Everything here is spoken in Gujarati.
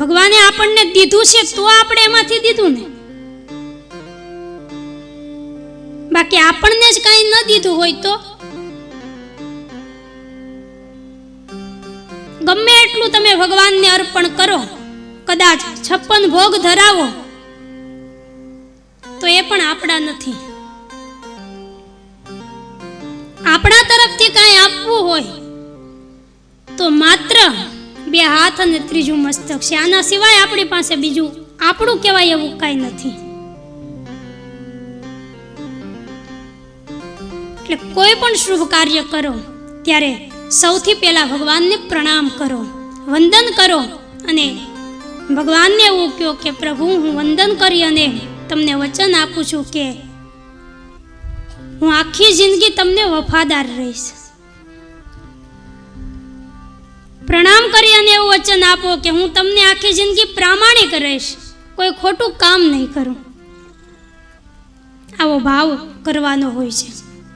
ભગવાને આપણને દીધું છે તો આપણે એમાંથી દીધું ને, બાકી આપણને જ કઈ ન દીધું હોય તો ગમે એટલું તમે ભગવાનને અર્પણ કરો, કદાચ 56 ભોગ ધરાવો તો એ પણ આપણા નથી. આપણા તરફથી કઈ આપવું હોય તો માત્ર 2 હાથ અને 3જું મસ્તક છે. આના સિવાય આપણી પાસે બીજું આપણું કહેવાય એવું કઈ નથી. એટલે કોઈ પણ શુભ કાર્ય કરો ત્યારે સૌથી પહેલા ભગવાનને પ્રણામ કરો, વંદન કરો અને ભગવાનને એવું કહો કે પ્રભુ, હું વંદન કરી અને તમને વચન આપું છું કે હું આખી જિંદગી તમને વફાદાર રહીશ. પ્રણામ કરી અને એવું વચન આપો કે હું તમને આખી જિંદગી પ્રામાણિક રહીશ, કોઈ ખોટું કામ નહીં કરું. આવો ભાવ કરવાનો હોય છે.